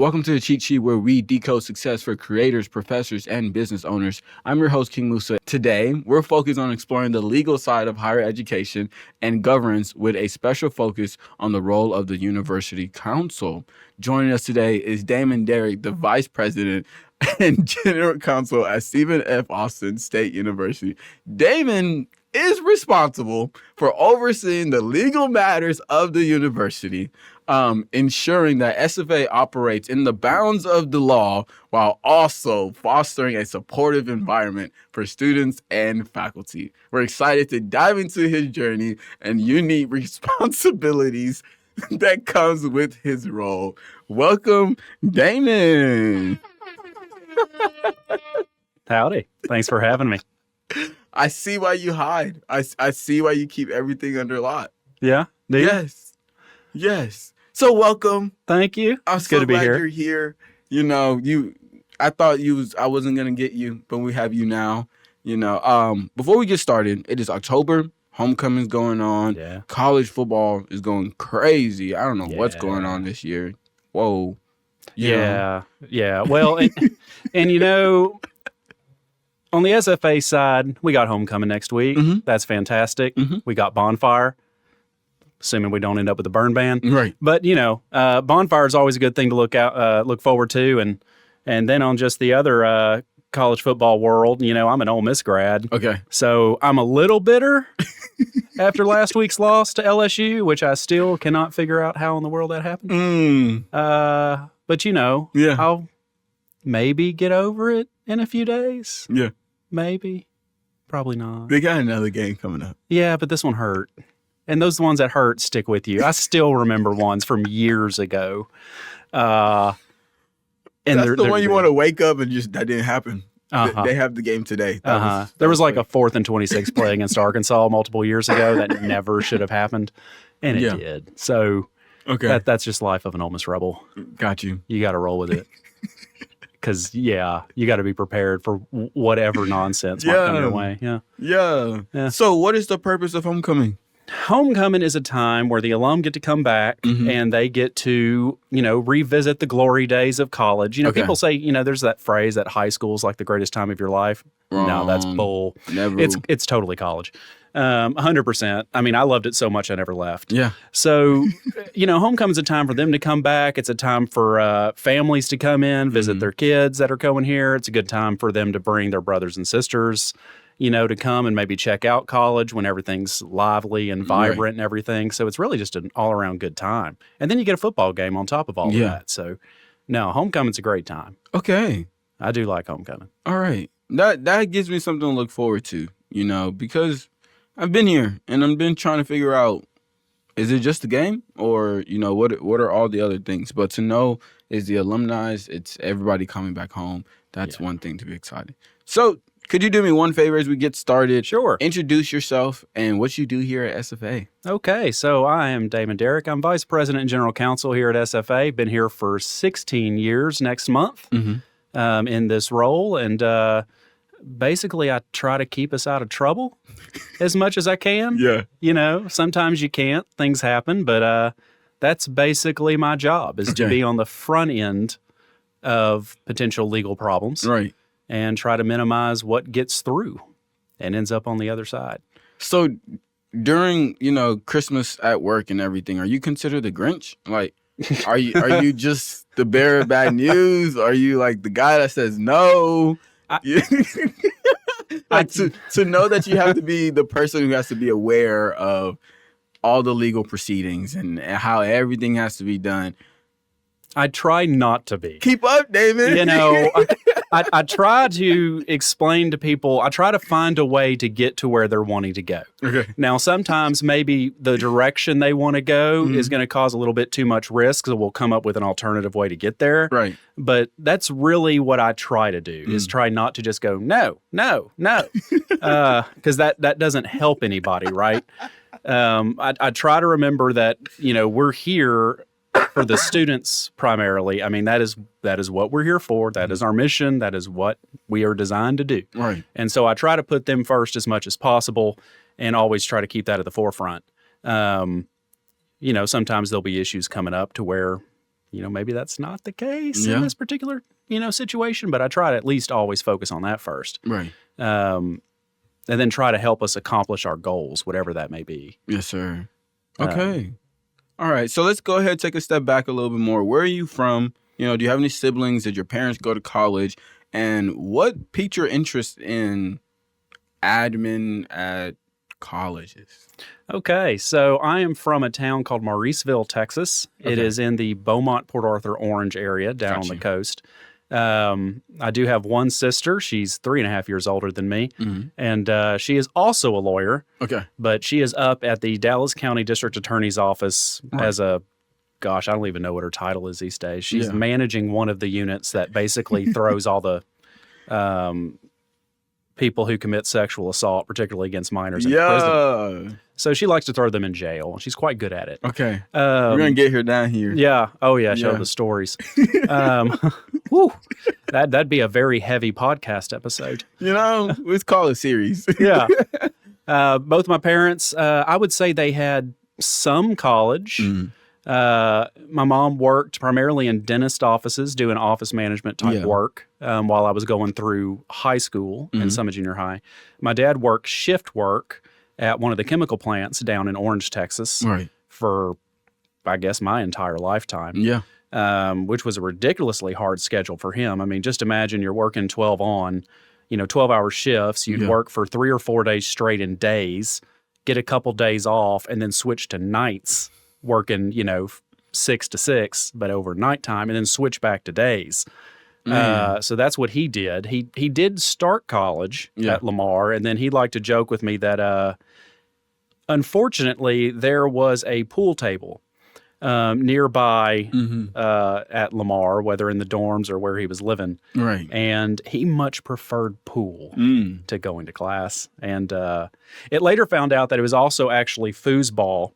Welcome to the Cheat Sheet, where we decode success for creators, professors, and business owners. I'm your host, King Musa. Today, we're focused on exploring the legal side of higher education and governance with a special focus on the role of the university counsel. Joining us today is Damon Derrick, the Vice President and General Counsel at Stephen F. Austin State University. Damon is responsible for overseeing the legal matters of the university, ensuring that SFA operates in the bounds of the law while also fostering a supportive environment for students and faculty. We're excited to dive into his journey and unique responsibilities that comes with his role. Welcome, Damon. Howdy. Thanks for having me. I see why you hide. I see why you keep everything under lock. Yeah? Do you? Yes. So welcome. Thank you. I'm so glad you're here. You know, I thought I wasn't gonna get you, but we have you now. You know, before we get started, it is October. Homecoming's going on. Yeah. College football is going crazy. I don't know what's going on this year. Whoa. Yeah. Well, and you know, on the SFA side, we got homecoming next week. Mm-hmm. That's fantastic. Mm-hmm. We got bonfire, assuming we don't end up with a burn ban. Right. But you know, bonfire is always a good thing to look forward to, and then on just the other college football world, you know, I'm an Ole Miss grad. Okay. So I'm a little bitter after last week's loss to LSU, which I still cannot figure out how in the world that happened. But you know, Yeah. I'll maybe get over it in a few days. Yeah. Maybe. Probably not. They got another game coming up. Yeah, but this one hurt. And those ones that hurt stick with you. I still remember ones from years ago. And That's the one you want to wake up and just, that didn't happen. Uh-huh. They have the game today. There was like a 4th and 26 play against Arkansas multiple years ago that never should have happened. And it did. So that's just life of an Ole Miss Rebel. Got you. You got to roll with it. Because, you got to be prepared for whatever nonsense might come your way. Yeah. So what is the purpose of homecoming? Homecoming is a time where the alum get to come back and they get to, you know, revisit the glory days of college. You know, people say, you know, there's that phrase that high school is like the greatest time of your life. Wrong. No, that's bull. Never. It's totally college. 100%. I mean, I loved it so much I never left. Yeah. So, you know, homecoming's a time for them to come back. It's a time for families to come in, visit their kids that are going here. It's a good time for them to bring their brothers and sisters, you know, to come and maybe check out college when everything's lively and vibrant and everything. So it's really just an all-around good time. And then you get a football game on top of all of that. So, no, homecoming's a great time. Okay. I do like homecoming. All right. That gives me something to look forward to, you know, because I've been here and I've been trying to figure out, is it just the game or, you know, what are all the other things? But to know is the alumni, it's everybody coming back home. That's one thing to be excited. So could you do me one favor as we get started? Sure. Introduce yourself and what you do here at SFA. Okay, so I am Damon Derrick. I'm Vice President and General Counsel here at SFA. Been here for 16 years next month in this role. And basically, I try to keep us out of trouble as much as I can. Yeah. You know, sometimes you can't. Things happen. But that's basically my job is to be on the front end of potential legal problems. Right. And try to minimize what gets through and ends up on the other side. So during, you know, Christmas at work and everything, are you considered the Grinch? Like, are you just the bearer of bad news? Are you like the guy that says no? To know that you have to be the person who has to be aware of all the legal proceedings and how everything has to be done. I try not to be. Keep up, David. You know, I try to explain to people, I try to find a way to get to where they're wanting to go. Okay. Now, sometimes maybe the direction they want to go is going to cause a little bit too much risk, so we'll come up with an alternative way to get there. Right. But that's really what I try to do, is try not to just go, no, because that doesn't help anybody, right? I try to remember that, you know, we're here for the students primarily. I mean, that is what we're here for. That is our mission. That is what we are designed to do. Right. And so I try to put them first as much as possible and always try to keep that at the forefront. You know, sometimes there'll be issues coming up to where maybe that's not the case Yeah. in this particular, situation, but I try to at least always focus on that first. Right. And then try to help us accomplish our goals, whatever that may be. Yes, sir. Okay. All right. So let's go ahead and take a step back a little bit more. Where are you from? Do you have any siblings? Did your parents go to college? And what piqued your interest in admin at colleges? Okay, so I am from a town called Mauriceville, Texas. It Okay. is in the Beaumont, Port Arthur, Orange area down on Gotcha. the coast. I do have one sister. She's 3.5 years older than me, and she is also a lawyer, Okay. but she is up at the Dallas County District Attorney's Office as I don't even know what her title is these days. She's Yeah. managing one of the units that basically throws all the people who commit sexual assault, particularly against minors, in prison. Yeah. So she likes to throw them in jail, and she's quite good at it. Okay. We're going to get her down here. Yeah. Oh, yeah. Show Yeah. the stories. Whew, that'd be a very heavy podcast episode. Let's call it a series. Yeah. Both my parents, I would say they had some college. My mom worked primarily in dentist offices doing office management type work while I was going through high school and some at junior high. My dad worked shift work at one of the chemical plants down in Orange, Texas Right. for, I guess, my entire lifetime. Yeah. Which was a ridiculously hard schedule for him. I mean, just imagine you're working 12-hour shifts. You'd work for 3 or 4 days straight in days, get a couple days off, and then switch to nights, working, 6 to 6, but over nighttime, and then switch back to days. So that's what he did. He did start college at Lamar, and then he liked to joke with me that, unfortunately, there was a pool table nearby at Lamar, whether in the dorms or where he was living. Right. And he much preferred pool to going to class. And it later found out that it was also actually foosball.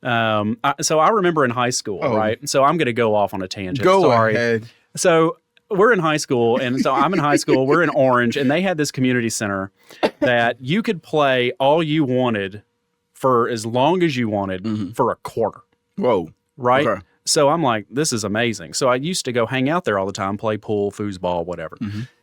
So I remember in high school, right? So I'm going to go off on a tangent. Go Sorry. ahead. So we're in high school, and so I'm in high school. We're in Orange, and they had this community center that you could play all you wanted for as long as you wanted for a quarter. Whoa. Right? Okay. So I'm like, this is amazing. So I used to go hang out there all the time, play pool, foosball, whatever.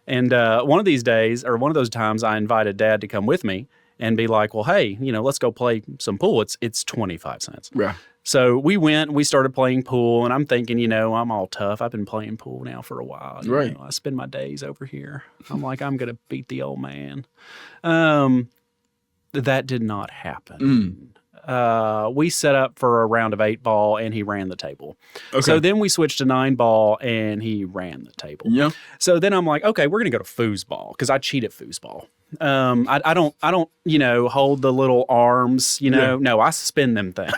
And one of these days, or one of those times, I invited Dad to come with me and be like, well, hey, let's go play some pool. It's 25 cents. Yeah. So we went, we started playing pool, and I'm thinking, I'm all tough. I've been playing pool now for a while. Right. I spend my days over here. I'm like, I'm going to beat the old man. That did not happen. We set up for a round of 8-ball, and he ran the table. Okay. So then we switched to 9-ball, and he ran the table. Yeah. So then I'm like, okay, we're gonna go to foosball because I cheat at foosball. I don't hold the little arms. No, I spin them things.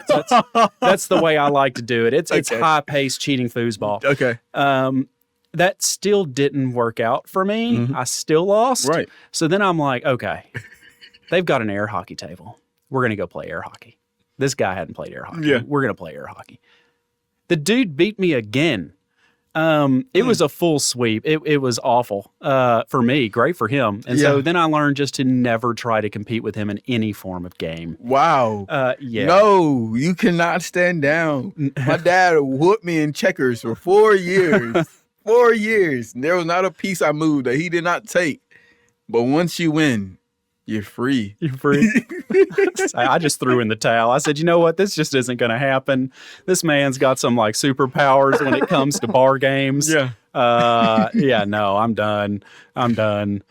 That's the way I like to do it. It's high paced cheating foosball. Okay. That still didn't work out for me. I still lost. Right. So then I'm like, okay, they've got an air hockey table. We're going to go play air hockey. This guy hadn't played air hockey. Yeah. We're going to play air hockey. The dude beat me again. It was a full sweep. It was awful for me, great for him. And so then I learned just to never try to compete with him in any form of game. Wow. Yeah. No, you cannot stand down. My dad whooped me in checkers for 4 years. 4 years. There was not a piece I moved that he did not take. But once you win, you're free. You're free. I just threw in the towel. I said, you know what? This just isn't going to happen. This man's got some like superpowers when it comes to bar games. Yeah. No, I'm done.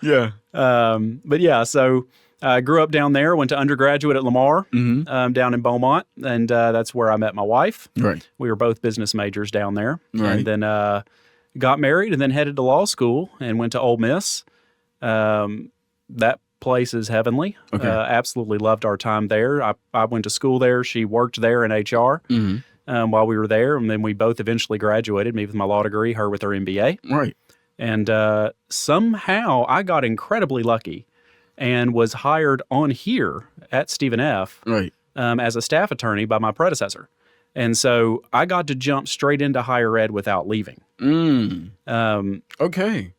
Yeah. But yeah, so I grew up down there, went to undergraduate at Lamar down in Beaumont, and that's where I met my wife. Right. We were both business majors down there. Right. And then got married and then headed to law school and went to Ole Miss. That place is heavenly. Okay. Absolutely loved our time there. I went to school there. She worked there in HR while we were there. And then we both eventually graduated, me with my law degree, her with her MBA. Right. And somehow I got incredibly lucky and was hired on here at Stephen F. Right. As a staff attorney by my predecessor. And so I got to jump straight into higher ed without leaving. Okay.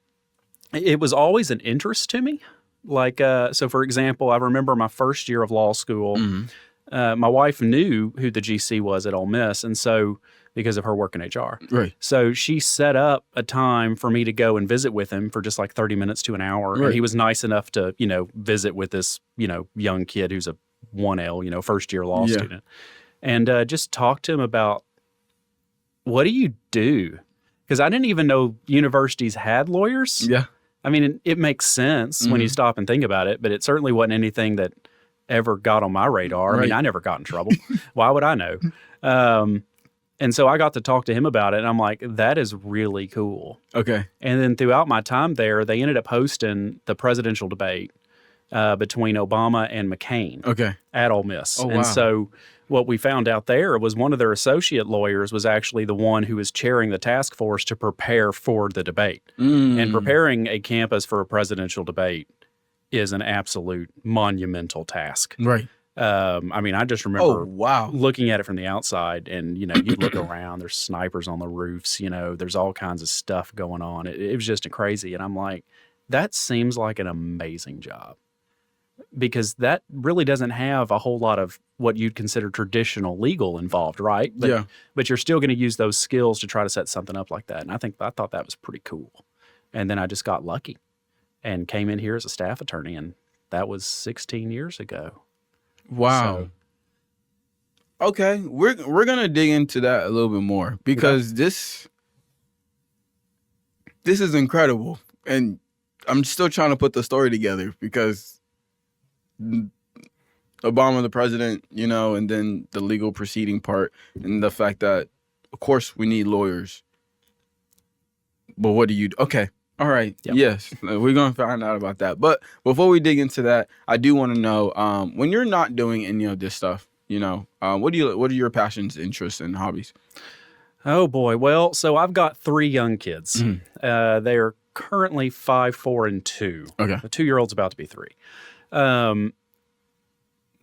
It was always an interest to me. Like, so for example, I remember my first year of law school, my wife knew who the GC was at Ole Miss. And so because of her work in HR. Right. So she set up a time for me to go and visit with him for just like 30 minutes to an hour. Right. And he was nice enough to, visit with this, young kid who's a 1L, first year law student. And just talk to him about, what do you do? Because I didn't even know universities had lawyers. Yeah. I mean, it makes sense when you stop and think about it, but it certainly wasn't anything that ever got on my radar. I mean, I never got in trouble. Why would I know? And so I got to talk to him about it, and I'm like, that is really cool. Okay. And then throughout my time there, they ended up hosting the presidential debate between Obama and McCain at Ole Miss. Oh, wow. And so what we found out there was one of their associate lawyers was actually the one who was chairing the task force to prepare for the debate. And preparing a campus for a presidential debate is an absolute monumental task. Right. I mean, I just remember wow. looking at it from the outside, and, you look around, there's snipers on the roofs, there's all kinds of stuff going on. It was just crazy. And I'm like, that seems like an amazing job, because that really doesn't have a whole lot of what you'd consider traditional legal involved, right? But you're still going to use those skills to try to set something up like that. And I thought that was pretty cool. And then I just got lucky and came in here as a staff attorney, and that was 16 years ago. Wow. Okay, we're gonna dig into that a little bit more, because this is incredible, and I'm still trying to put the story together, because Obama, the president, and then the legal proceeding part, and the fact that, of course, we need lawyers. But what do you do? Okay. All right. Yep. Yes. We're going to find out about that. But before we dig into that, I do want to know, when you're not doing any of this stuff, what are your passions, interests, and hobbies? Oh, boy. Well, so I've got 3 young kids. They are currently 5, 4, and 2. Okay. The 2-year-old's about to be 3.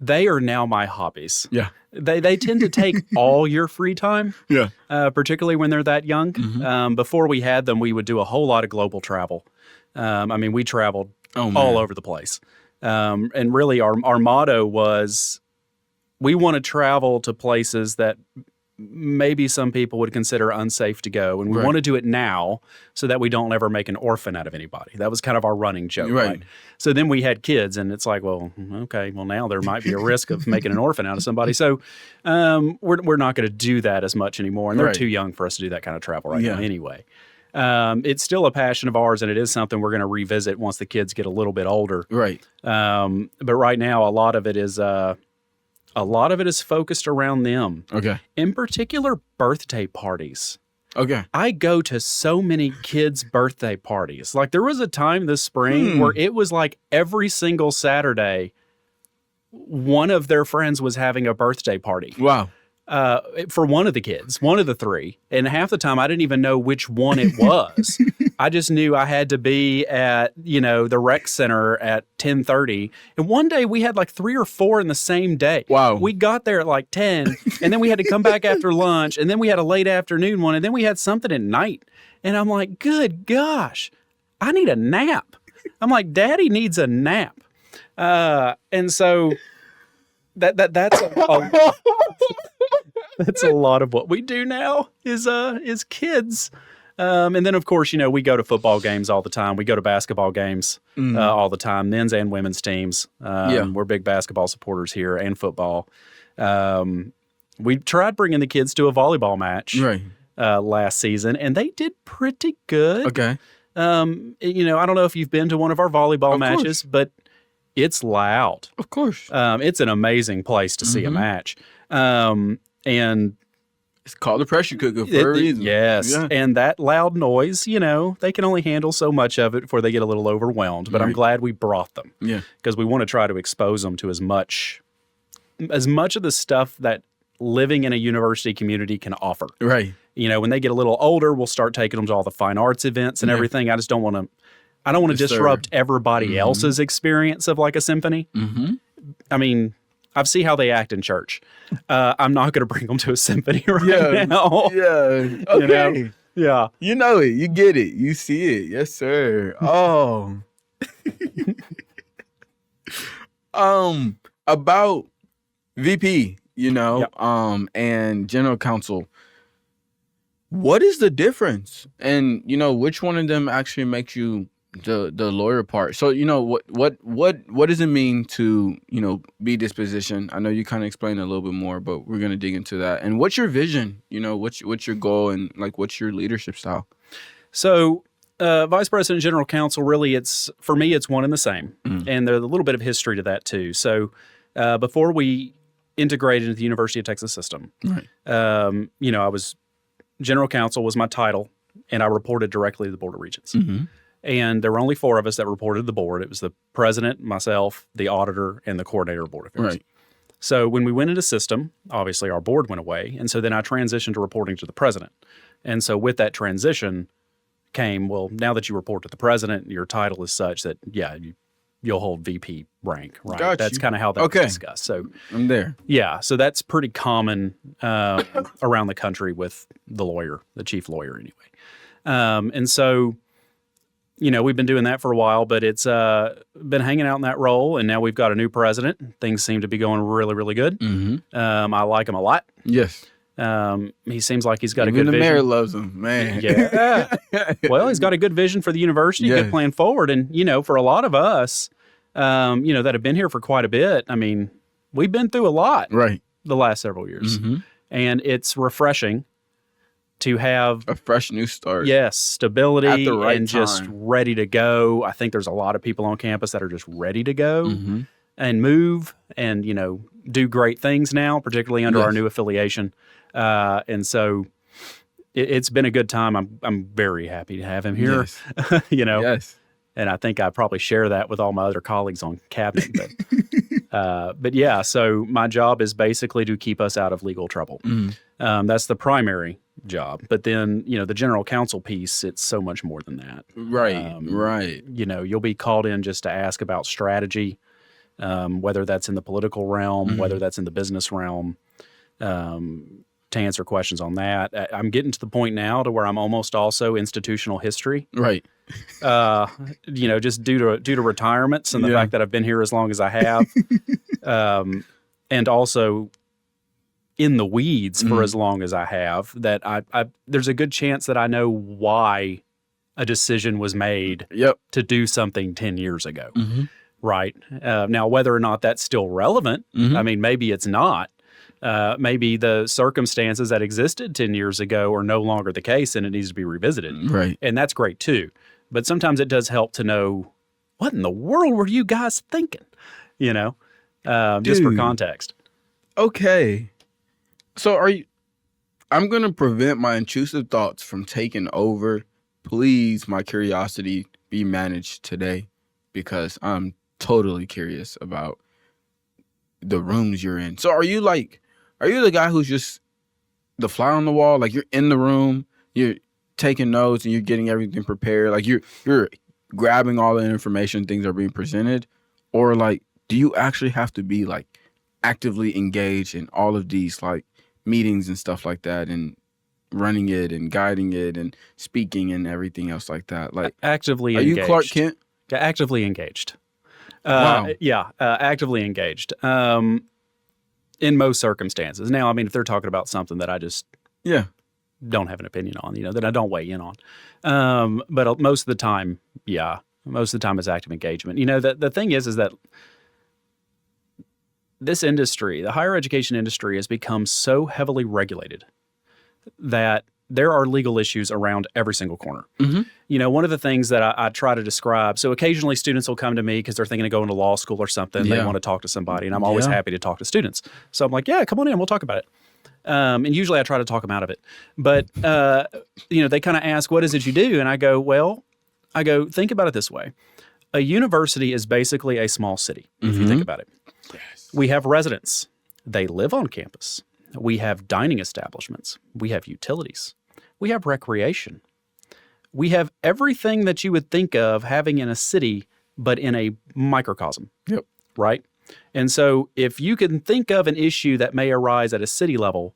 They are now my hobbies. Yeah. They tend to take all your free time. Yeah. Particularly when they're that young. Before we had them, we would do a whole lot of global travel. I mean, we traveled all over the place. And really our motto was, we want to travel to places that maybe some people would consider unsafe to go. And we want to do it now so that we don't ever make an orphan out of anybody. That was kind of our running joke, right? So then we had kids, and it's like, well, okay, well, now there might be a risk of making an orphan out of somebody. So we're not going to do that as much anymore. And they're too young for us to do that kind of travel now anyway. It's still a passion of ours, and it is something we're going to revisit once the kids get a little bit older. Right. But right now, a lot of it is focused around them. Okay. In particular, birthday parties. Okay. I go to so many kids' birthday parties. Like, there was a time this spring where it was like every single Saturday, one of their friends was having a birthday party. Wow. For one of the kids, one of the 3. And half the time I didn't even know which one it was. I just knew I had to be at, the rec center at 10:30. And one day we had like 3 or 4 in the same day. Wow. We got there at like 10, and then we had to come back after lunch, and then we had a late afternoon one, and then we had something at night. And I'm like, good gosh, I need a nap. I'm like, Daddy needs a nap. And so that's that's a lot of what we do now is kids. And then, of course, we go to football games all the time. We go to basketball games all the time, men's and women's teams. We're big basketball supporters here, and football. We tried bringing the kids to a volleyball match last season, and they did pretty good. Okay. I don't know if you've been to one of our volleyball matches, but it's loud. Of course. It's an amazing place to see a match. And it's called a pressure cooker for a reason. Yes. Yeah. And that loud noise, they can only handle so much of it before they get a little overwhelmed. But I'm glad we brought them. Yeah. Because we want to try to expose them to as much of the stuff that living in a university community can offer. Right. When they get a little older, we'll start taking them to all the fine arts events and everything. I just don't want to disrupt everybody else's experience of like a symphony. I mean, I see how they act in church. I'm not going to bring them to a symphony now. Yeah. Okay. Yeah. You know it. You get it. You see it. Yes, sir. Oh. About VP, and general counsel. What is the difference? And which one of them actually makes you the lawyer part? So what does it mean to be this position? I know you kind of explained a little bit more, but we're gonna dig into that. And what's your vision? What's your goal, and like what's your leadership style? So, vice president, general counsel, really, for me, it's one and the same, and there's a little bit of history to that too. So, before we integrated into the University of Texas system, Right. I was general counsel was my title, and I reported directly to the Board of Regents. Mm-hmm. And there were only 4 of us that reported to the board. It was the president, myself, the auditor, and the coordinator of board affairs. Right. So when we went into system, obviously our board went away. And so then I transitioned to reporting to the president. And so with that transition came, well, now that you report to the president, your title is such that, you'll hold VP rank, right? Got That's you. kind of how that's discussed. So I'm there. yeah, so that's pretty common around the country with the chief lawyer anyway. And so, we've been doing that for a while, but it's been hanging out in that role, and now we've got a new president. Things seem to be going really, really good. Mm-hmm. I like him a lot. Yes. He seems like he's got Even a good the vision. mayor loves him, man. Yeah. Well, he's got a good vision for the university, Yes. good plan forward. And, for a lot of us, that have been here for quite a bit, I mean, we've been through a lot Right. the last several years. Mm-hmm. And it's refreshing to have A fresh new start. stability At the right and just time. ready to go. I think there's a lot of people on campus that are just ready to go Mm-hmm. and move and, do great things now, particularly under our Yes. new affiliation. And so it's been a good time. I'm very happy to have him here, Yes. Yes. and I think I probably share that with all my other colleagues on cabinet. But yeah, so my job is basically to keep us out of legal trouble. Mm-hmm. That's the primary job. But then, the general counsel piece, it's so much more than that. Right. Right. You'll be called in just to ask about strategy, whether that's in the political realm, whether that's in the business realm, to answer questions on that. I'm getting to the point now to where I'm almost also institutional history, Right. just due to retirements and the fact that I've been here as long as I have, and also in the weeds for as long as I have, that I there's a good chance that I know why a decision was made Yep. to do something 10 years ago. Mm-hmm. Right. Now, whether or not that's still relevant, Mhm. I mean, maybe it's not. Maybe the circumstances that existed 10 years ago are no longer the case and it needs to be revisited. Right. And that's great too. But sometimes it does help to know, what in the world were you guys thinking? Just for Dude. context. Okay. So I'm going to prevent my intrusive thoughts from taking over. Please, my curiosity be managed today, because I'm totally curious about the rooms you're in. So are you the guy who's just the fly on the wall? Like, you're in the room, you're taking notes and you're getting everything prepared. Like, you're grabbing all the information, things are being presented, or like, do you actually have to be like actively engaged in all of these like meetings and stuff like that, and running it and guiding it and speaking and everything else like that? Like, Actively are engaged. you Clark Kent? Actively engaged. Wow. Actively engaged. In most circumstances. Now, I mean, if they're talking about something that I just Yeah. don't have an opinion on, that I don't weigh in on. But most of the time, most of the time it's active engagement. The thing is that this industry, the higher education industry, has become so heavily regulated that there are legal issues around every single corner. Mhm. One of the things that I try to describe, so occasionally students will come to me because they're thinking of going to law school or something. They Yeah. want to talk to somebody, and I'm always Yeah. happy to talk to students. So I'm like, yeah, come on in, we'll talk about it. And usually I try to talk them out of it. But, they kind of ask, what is it you do? And I go, think about it this way. A university is basically a small city, if you think about it. Yes. We have residents. They live on campus. We have dining establishments. We have utilities. We have recreation. We have everything that you would think of having in a city, but in a microcosm. Yep. Right? And so if you can think of an issue that may arise at a city level,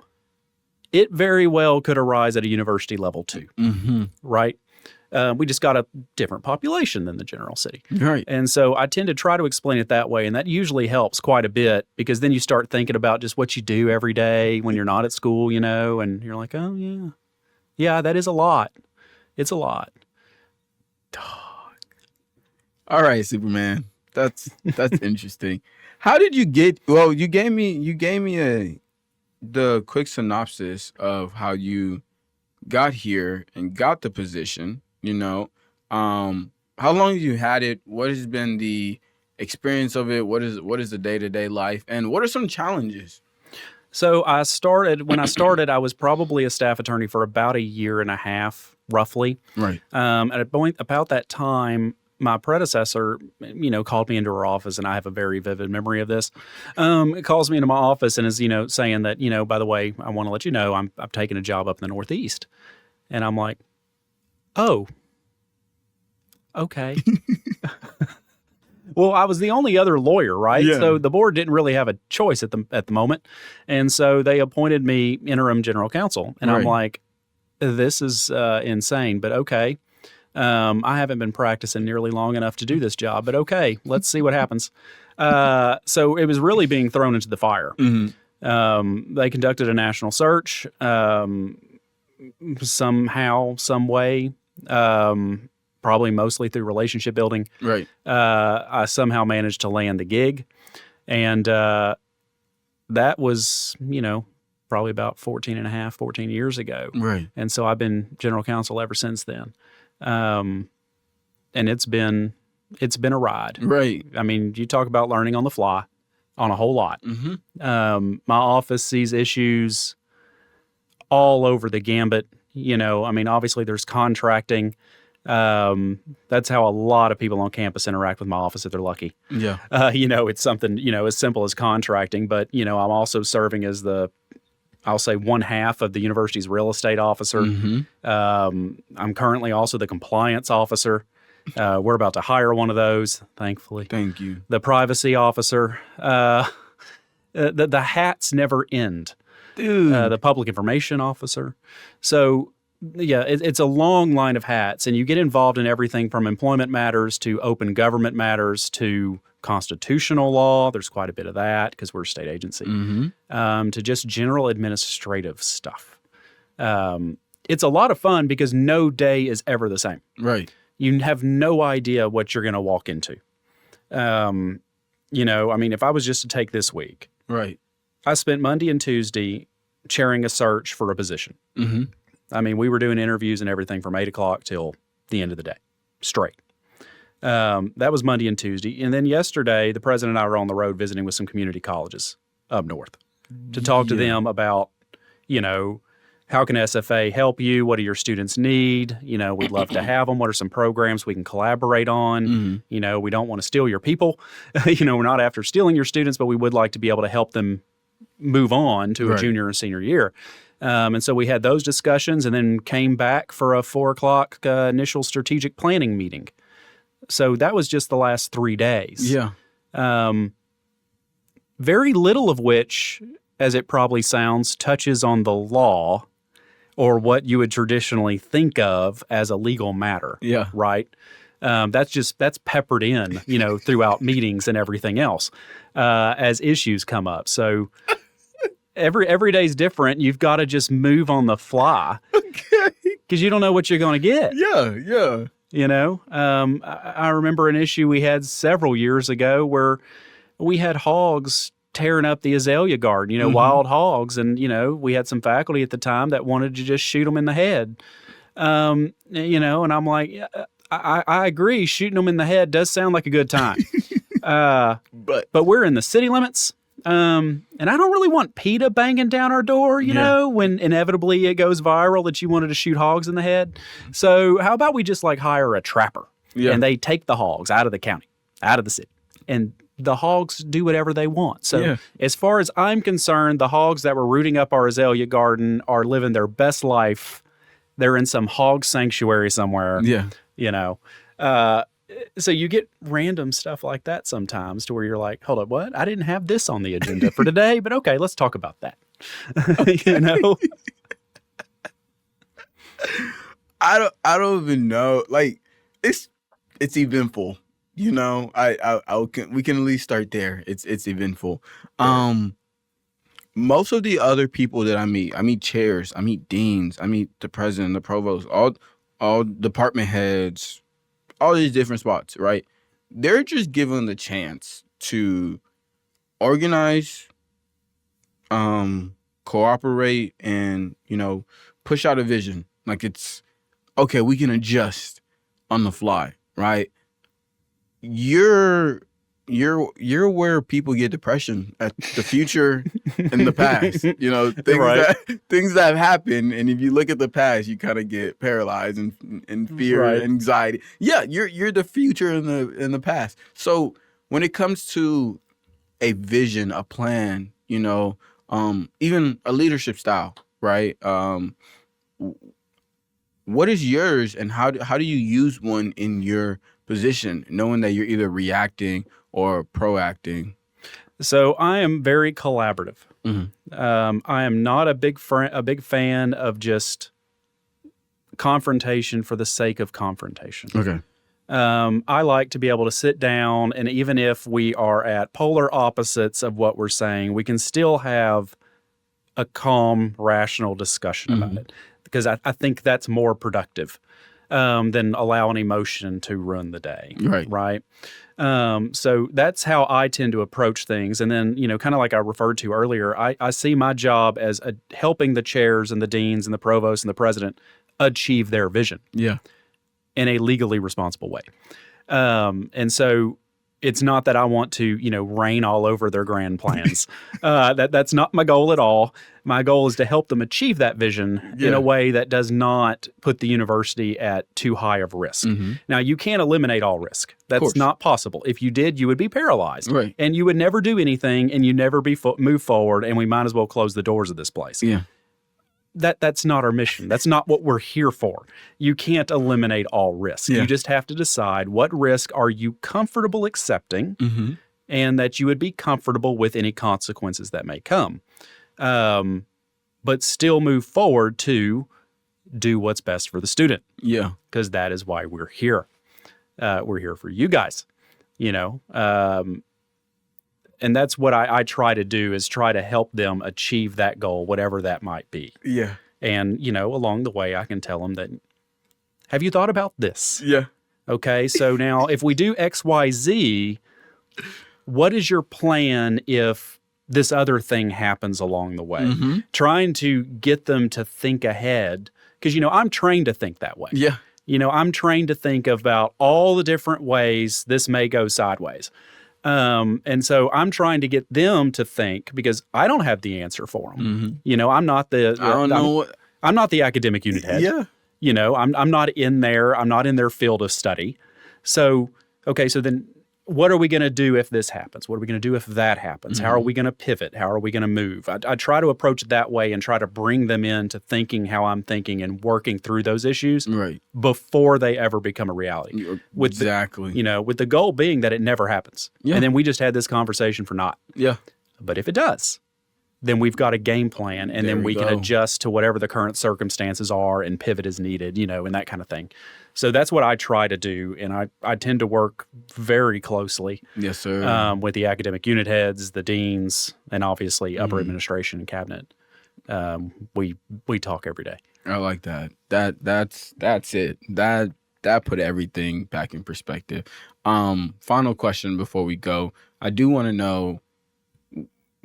it very well could arise at a university level too. Mm-hmm. Right? We just got a different population than the general city. Right. And so I tend to try to explain it that way. And that usually helps quite a bit, because then you start thinking about just what you do every day when you're not at school, and you're like, oh, yeah, Yeah, that is a lot. It's a lot. All right, Superman. That's interesting. How did you get? Well, you gave me the quick synopsis of how you got here and got the position. How long have you had it? What has been the experience of it? What is the day-to-day life, and what are some challenges? So when I started, I was probably a staff attorney for about a year and a half, roughly. Right. At a point about that time, my predecessor, called me into her office, and I have a very vivid memory of this. It calls me into my office and is, saying that, by the way, I want to let you know I'm taking a job up in the Northeast. And I'm like, oh, okay. Well, I was the only other lawyer, right? Yeah. So the board didn't really have a choice at the moment. And so they appointed me interim general counsel. And I'm Right. like, this is insane, but okay. I haven't been practicing nearly long enough to do this job, but okay, let's see what happens. So it was really being thrown into the fire. Mm-hmm. They conducted a national search somehow, some way, probably mostly through relationship building. Right. I somehow managed to land the gig. And that was, probably about 14 years ago. Right. And so I've been general counsel ever since then. And it's been a ride. Right. I mean, you talk about learning on the fly on a whole lot. Mm-hmm. My office sees issues all over the gambit. Obviously there's contracting. That's how a lot of people on campus interact with my office if they're lucky. Yeah. It's something, as simple as contracting, but, I'm also serving as I'll say one half of the university's real estate officer. Mm-hmm. I'm currently also the compliance officer. We're about to hire one of those, thankfully. Thank you. The privacy officer. The hats never end. Dude. The public information officer. So, yeah, it's a long line of hats, and you get involved in everything from employment matters to open government matters to constitutional law. There's quite a bit of that because we're a state agency. Mm-hmm. To just general administrative stuff. It's a lot of fun because no day is ever the same. Right. You have no idea what you're going to walk into. If I was just to take this week, Right. I spent Monday and Tuesday chairing a search for a position. Mm-hmm. We were doing interviews and everything from 8 o'clock till the end of the day, straight. That was Monday and Tuesday. And then yesterday, the president and I were on the road visiting with some community colleges up north to talk to them about, how can SFA help you? What do your students need? We'd love to have them. What are some programs we can collaborate on? Mm-hmm. We don't want to steal your people. We're not after stealing your students, but we would like to be able to help them move on to a Right. junior and senior year. And so we had those discussions and then came back for a 4 o'clock initial strategic planning meeting. So that was just the last 3 days. Yeah. Very little of which, as it probably sounds, touches on the law or what you would traditionally think of as a legal matter. Yeah. Right? That's peppered in, throughout meetings and everything else as issues come up. So every day's different. You've got to just move on the fly. Okay. Because you don't know what you're going to get. Yeah. I remember an issue we had several years ago where we had hogs tearing up the azalea garden, Mm-hmm. wild hogs. And, we had some faculty at the time that wanted to just shoot them in the head. And I'm like, yeah, I agree. Shooting them in the head does sound like a good time. But we're in the city limits. And I don't really want PETA banging down our door, when inevitably it goes viral that you wanted to shoot hogs in the head. So how about we just hire a trapper and they take the hogs out of the county, out of the city, and the hogs do whatever they want. So as far as I'm concerned, the hogs that were rooting up our azalea garden are living their best life. They're in some hog sanctuary somewhere. Yeah. So you get random stuff like that sometimes to where you're like, hold up, what? I didn't have this on the agenda for today, but okay, let's talk about that. I don't even know. It's eventful. We can at least start there. It's eventful. most of the other people that I meet chairs, I meet deans, I meet the president, the provost, all department heads, all these different spots, right? They're just given the chance to organize, cooperate, and, push out a vision. Like, it's okay, we can adjust on the fly, right? You're where people get depression at the future and the past. Things that have happened, and if you look at the past, you kind of get paralyzed and fear, Right. and anxiety. Yeah, you're the future in the past. So when it comes to a vision, a plan, even a leadership style, right? What is yours, and how do you use one in your position, knowing that you're either reacting or proacting? So I am very collaborative. Mm-hmm. I am not a big fan of just confrontation for the sake of confrontation. Okay. I like to be able to sit down, and even if we are at polar opposites of what we're saying, we can still have a calm, rational discussion about it, because I think that's more productive than allowing emotion to ruin the day. Right. So that's how I tend to approach things. And then, kind of like I referred to earlier, I see my job as helping the chairs and the deans and the provost and the president achieve their vision. Yeah. In a legally responsible way. And so it's not that I want to, reign all over their grand plans. That's not my goal at all. My goal is to help them achieve that vision in a way that does not put the university at too high of risk. Mm-hmm. Now, you can't eliminate all risk. That's not possible. If you did, you would be paralyzed. Right. And you would never do anything, and you never move forward, and we might as well close the doors of this place. Yeah. That's not our mission. That's not what we're here for. You can't eliminate all risk. Yeah. You just have to decide what risk are you comfortable accepting, and that you would be comfortable with any consequences that may come. But still move forward to do what's best for the student. Yeah. Because that is why we're here. We're here for you guys, and that's what I try to do, is try to help them achieve that goal, whatever that might be. Yeah. And, along the way, I can tell them that, have you thought about this? Yeah. Okay, so now if we do X, Y, Z, what is your plan if this other thing happens along the way? Trying to get them to think ahead, because, I'm trained to think that way. Yeah. I'm trained to think about all the different ways this may go sideways. And so I'm trying to get them to think, because I don't have the answer for them. I'm not I'm not the academic unit head. Yeah. I'm not in there. I'm not in their field of study. So, okay, so then what are we going to do if this happens? What are we going to do if that happens? How are we going to pivot? How are we going to move? I try to approach it that way and try to bring them into thinking how I'm thinking and working through those issues before they ever become a reality. Exactly. With the goal being that it never happens. Yeah. And then we just had this conversation for naught. Yeah. But if it does, then we've got a game plan, and then we can adjust to whatever the current circumstances are and pivot as needed, and that kind of thing. So that's what I try to do, and I tend to work very closely Yes, sir. with the academic unit heads, the deans, and obviously upper administration and cabinet. We talk every day. I like that. That's it. That put everything back in perspective. Final question before we go. I do want to know,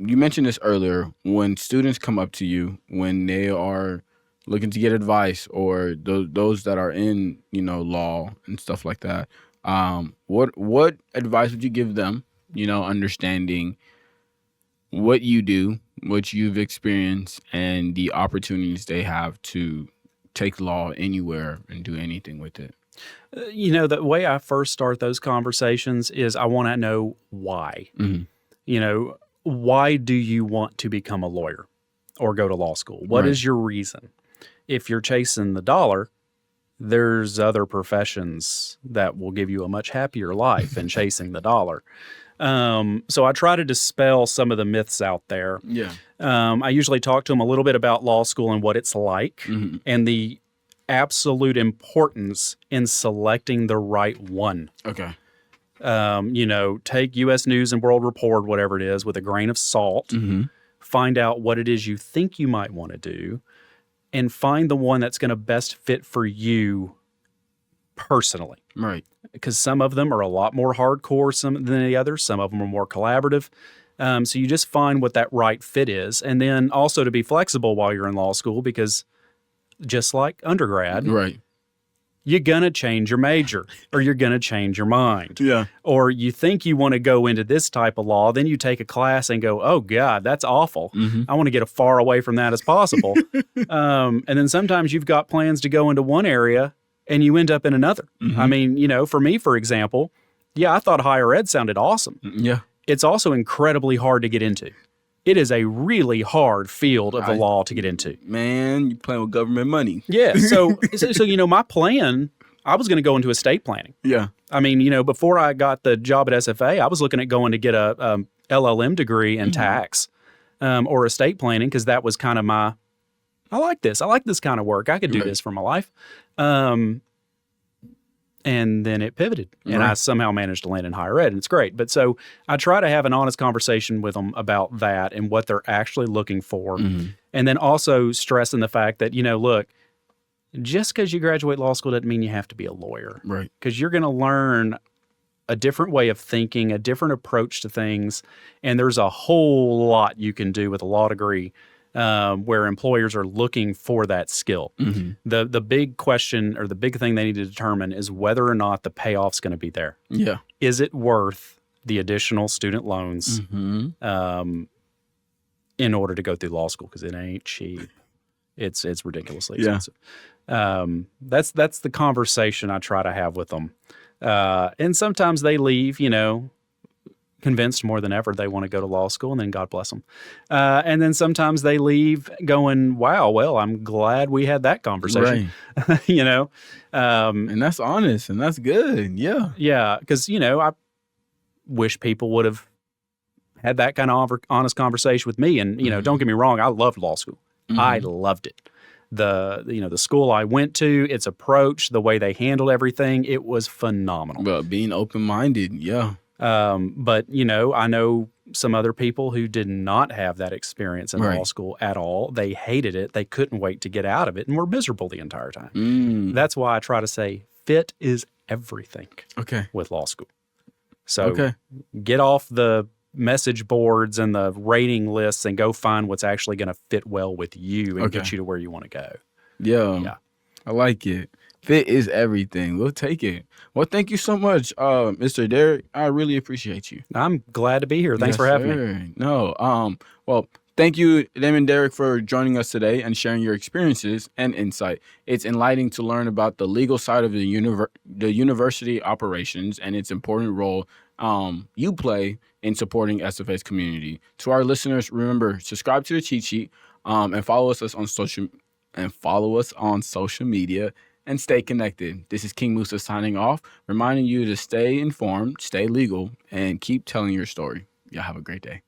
you mentioned this earlier, when students come up to you, when they are looking to get advice, or those that are in, law and stuff like that, what advice would you give them, understanding what you do, what you've experienced, and the opportunities they have to take law anywhere and do anything with it? The way I first start those conversations is I want to know why. Why do you want to become a lawyer or go to law school? What is your reason? If you're chasing the dollar, there's other professions that will give you a much happier life than chasing the dollar. So I try to dispel some of the myths out there. Yeah. I usually talk to them a little bit about law school and what it's like, and the absolute importance in selecting the right one. Okay. Take U.S. News and World Report, whatever it is, with a grain of salt. find out what it is you think you might want to do, and find the one that's going to best fit for you personally. Right. Because some of them are a lot more hardcore than the others. Some of them are more collaborative. So you just find what that right fit is. And then also to be flexible while you're in law school, because just like undergrad, Right. you're going to change your major or you're going to change your mind. Yeah. Or you think you want to go into this type of law, then you take a class and go, oh, God, that's awful. I want to get as far away from that as possible. And then sometimes you've got plans to go into one area and you end up in another. I mean, you know, for me, for example, yeah, I thought higher ed sounded awesome. Yeah. It's also incredibly hard to get into. It is a really hard field of the law to get into. Man, you playing with government money. Yeah. So you know, my plan, I was going to go into estate planning. Yeah. I mean, you know, before I got the job at SFA, I was looking at going to get a LLM degree in tax or estate planning, because that was kind of my, I like this kind of work. I could do this for my life. And then it pivoted, and I somehow managed to land in higher ed, and it's great. But so I try to have an honest conversation with them about that and what they're actually looking for. And then also stressing the fact that, you know, look, just because you graduate law school doesn't mean you have to be a lawyer. Right. Because you're going to learn a different way of thinking, a different approach to things. And there's a whole lot you can do with a law degree where employers are looking for that skill. The big question, or the big thing they need to determine, is whether or not the payoff's going to be there. Yeah. Is it worth the additional student loans in order to go through law school? Because it ain't cheap. It's ridiculously expensive. That's the conversation I try to have with them. And sometimes they leave, you know, convinced more than ever they want to go to law school, and then God bless them. And then sometimes they leave going, wow, well, I'm glad we had that conversation. Right. You know? And that's honest, and that's good. Yeah. Yeah. Because, you know, I wish people would have had that kind of honest conversation with me. And, you know, don't get me wrong, I loved law school. I loved it. The school I went to, its approach, the way they handled everything, it was phenomenal. Well, being open-minded, yeah. But, you know, I know some other people who did not have that experience in law school at all. They hated it. They couldn't wait to get out of it and were miserable the entire time. That's why I try to say fit is everything with law school. So get off the message boards and the rating lists and go find what's actually going to fit well with you and get you to where you want to go. Yeah. I like it. Fit is everything. We'll take it. Well, thank you so much, Mr. Derrick. I really appreciate you. I'm glad to be here. Thanks for having me. No, well, thank you, Damon Derrick, for joining us today and sharing your experiences and insight. It's enlightening to learn about the legal side of the university operations and its important role you play in supporting SFA's community. To our listeners, remember, subscribe to the Cheat Sheet and follow us on social media. And stay connected. This is King Musa signing off, reminding you to stay informed, stay legal, and keep telling your story. Y'all have a great day.